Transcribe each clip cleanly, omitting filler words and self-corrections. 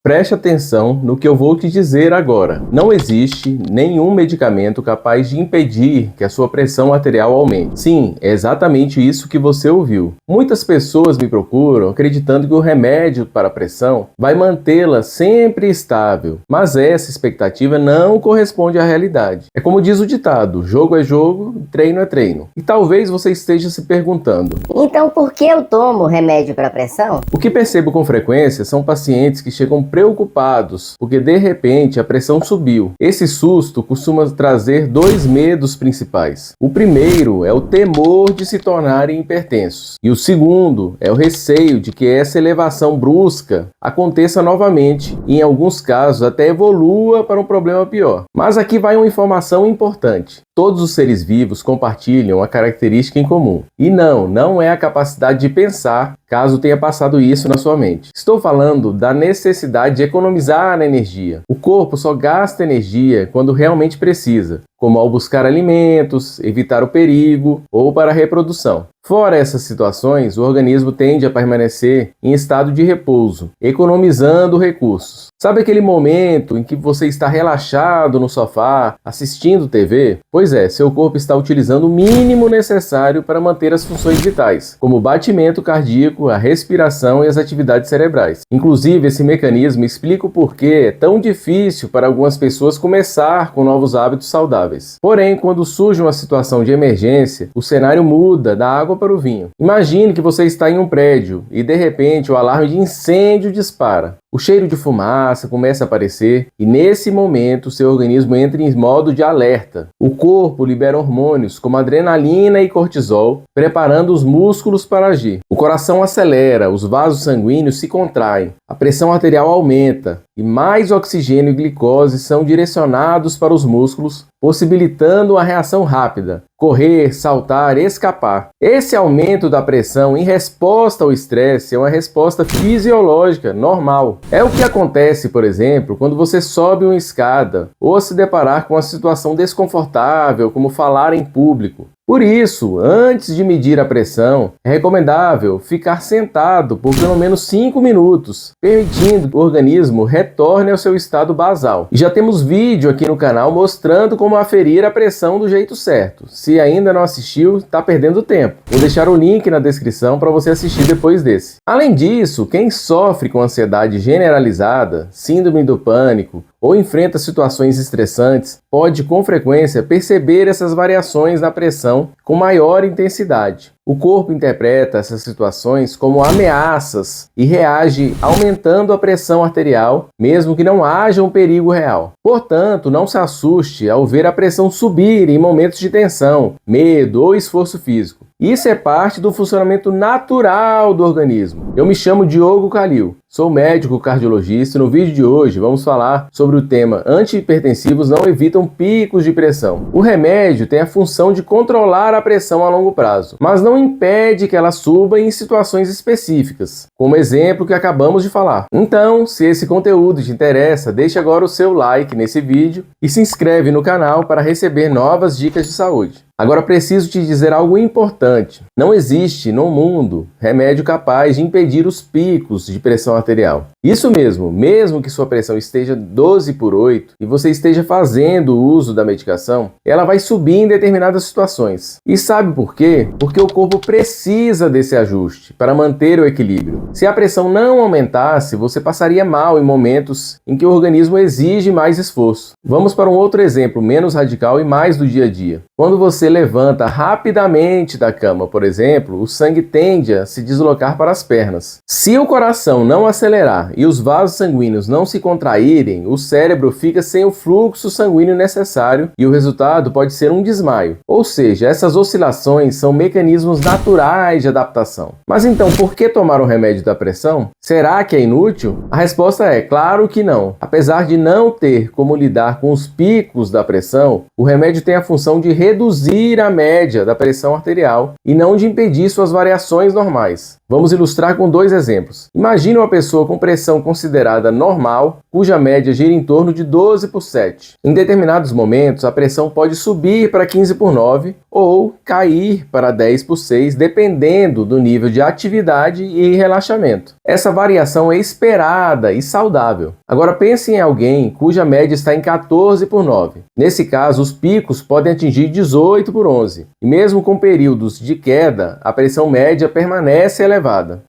Preste atenção no que eu vou te dizer agora. Não existe nenhum medicamento capaz de impedir que a sua pressão arterial aumente. Sim, é exatamente isso que você ouviu. Muitas pessoas me procuram acreditando que o remédio para a pressão vai mantê-la sempre estável, mas essa expectativa não corresponde à realidade. É como diz o ditado: jogo é jogo, treino é treino. E talvez você esteja se perguntando: então por que eu tomo remédio para pressão? O que percebo com frequência são pacientes que chegam preocupados porque de repente a pressão subiu. Esse susto costuma trazer dois medos principais. O primeiro é o temor de se tornarem hipertensos, e o segundo é o receio de que essa elevação brusca aconteça novamente e em alguns casos até evolua para um problema pior. Mas aqui vai uma informação importante. Todos os seres vivos compartilham uma característica em comum. E não é a capacidade de pensar, caso tenha passado isso na sua mente. Estou falando da necessidade de economizar energia. O corpo só gasta energia quando realmente precisa, como ao buscar alimentos, evitar o perigo ou para a reprodução. Fora essas situações, o organismo tende a permanecer em estado de repouso, economizando recursos. Sabe aquele momento em que você está relaxado no sofá, assistindo TV? Pois é, seu corpo está utilizando o mínimo necessário para manter as funções vitais, como o batimento cardíaco, a respiração e as atividades cerebrais. Inclusive, esse mecanismo explica o porquê é tão difícil para algumas pessoas começar com novos hábitos saudáveis. Porém, quando surge uma situação de emergência, o cenário muda da água para o vinho. Imagine que você está em um prédio e de repente o alarme de incêndio dispara. O cheiro de fumaça começa a aparecer e nesse momento seu organismo entra em modo de alerta. O corpo libera hormônios como adrenalina e cortisol, preparando os músculos para agir. O coração acelera, os vasos sanguíneos se contraem, a pressão arterial aumenta e mais oxigênio e glicose são direcionados para os músculos, possibilitando uma reação rápida: correr, saltar, escapar. Esse aumento da pressão em resposta ao estresse é uma resposta fisiológica normal. É o que acontece, por exemplo, quando você sobe uma escada ou se deparar com uma situação desconfortável, como falar em público. Por isso, antes de medir a pressão, é recomendável ficar sentado por pelo menos 5 minutos, permitindo que o organismo retorne ao seu estado basal. E já temos vídeo aqui no canal mostrando como aferir a pressão do jeito certo. Se ainda não assistiu, está perdendo tempo. Vou deixar o link na descrição para você assistir depois desse. Além disso, quem sofre com ansiedade generalizada, síndrome do pânico, ou enfrenta situações estressantes, pode com frequência perceber essas variações na pressão com maior intensidade. O corpo interpreta essas situações como ameaças e reage aumentando a pressão arterial, mesmo que não haja um perigo real. Portanto, não se assuste ao ver a pressão subir em momentos de tensão, medo ou esforço físico. Isso é parte do funcionamento natural do organismo. Eu me chamo Diogo Calil, sou médico cardiologista e no vídeo de hoje vamos falar sobre o tema antihipertensivos não evitam picos de pressão. O remédio tem a função de controlar a pressão a longo prazo, mas não impede que ela suba em situações específicas, como o exemplo que acabamos de falar. Então, se esse conteúdo te interessa, deixe agora o seu like nesse vídeo e se inscreve no canal para receber novas dicas de saúde. Agora preciso te dizer algo importante. Não existe no mundo remédio capaz de impedir os picos de pressão arterial. Isso mesmo que sua pressão esteja 12/8 e você esteja fazendo uso da medicação, ela vai subir em determinadas situações. E sabe por quê? Porque o corpo precisa desse ajuste para manter o equilíbrio. Se a pressão não aumentasse, você passaria mal em momentos em que o organismo exige mais esforço. Vamos para um outro exemplo menos radical e mais do dia a dia. Quando você levanta rapidamente da cama, por exemplo, o sangue tende a se deslocar para as pernas. Se o coração não acelerar e os vasos sanguíneos não se contraírem, o cérebro fica sem o fluxo sanguíneo necessário e o resultado pode ser um desmaio. Ou seja, essas oscilações são mecanismos naturais de adaptação. Mas então, por que tomar o remédio da pressão? Será que é inútil? A resposta é claro que não. Apesar de não ter como lidar com os picos da pressão, o remédio tem a função de reduzir subir a média da pressão arterial e não de impedir suas variações normais. Vamos ilustrar com 2 exemplos. Imagine uma pessoa com pressão considerada normal, cuja média gira em torno de 12/7. Em determinados momentos, a pressão pode subir para 15/9 ou cair para 10/6, dependendo do nível de atividade e relaxamento. Essa variação é esperada e saudável. Agora pense em alguém cuja média está em 14/9. Nesse caso, os picos podem atingir 18/11. E mesmo com períodos de queda, a pressão média permanece elevada.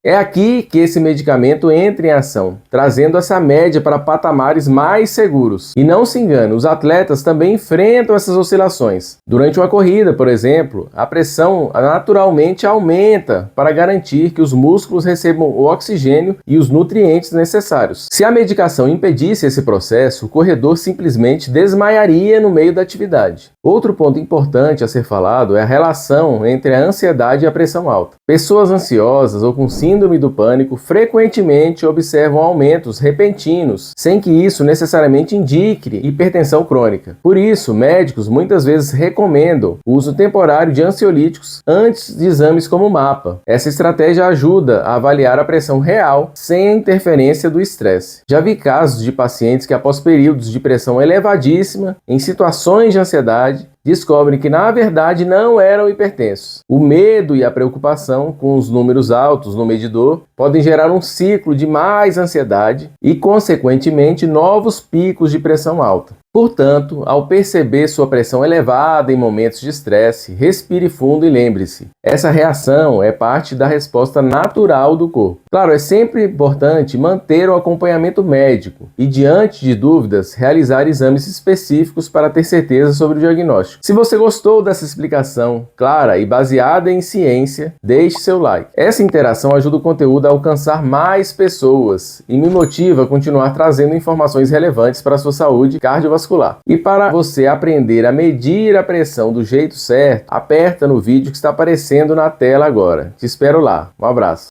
É aqui que esse medicamento entra em ação, trazendo essa média para patamares mais seguros. E não se engane, os atletas também enfrentam essas oscilações. Durante uma corrida, por exemplo, a pressão naturalmente aumenta para garantir que os músculos recebam o oxigênio e os nutrientes necessários. Se a medicação impedisse esse processo, o corredor simplesmente desmaiaria no meio da atividade. Outro ponto importante a ser falado é a relação entre a ansiedade e a pressão alta. Pessoas ansiosas ou com síndrome do pânico frequentemente observam aumentos repentinos, sem que isso necessariamente indique hipertensão crônica. Por isso, médicos muitas vezes recomendam o uso temporário de ansiolíticos antes de exames como o MAPA. Essa estratégia ajuda a avaliar a pressão real sem a interferência do estresse. Já vi casos de pacientes que, após períodos de pressão elevadíssima, em situações de ansiedade, descobrem que na verdade não eram hipertensos. O medo e a preocupação com os números altos no medidor podem gerar um ciclo de mais ansiedade e, consequentemente, novos picos de pressão alta. Portanto, ao perceber sua pressão elevada em momentos de estresse, respire fundo e lembre-se, essa reação é parte da resposta natural do corpo. Claro, é sempre importante manter o acompanhamento médico e, diante de dúvidas, realizar exames específicos para ter certeza sobre o diagnóstico. Se você gostou dessa explicação clara e baseada em ciência, deixe seu like. Essa interação ajuda o conteúdo a alcançar mais pessoas e me motiva a continuar trazendo informações relevantes para a sua saúde cardiovascular. E para você aprender a medir a pressão do jeito certo, aperta no vídeo que está aparecendo na tela agora. Te espero lá. Um abraço.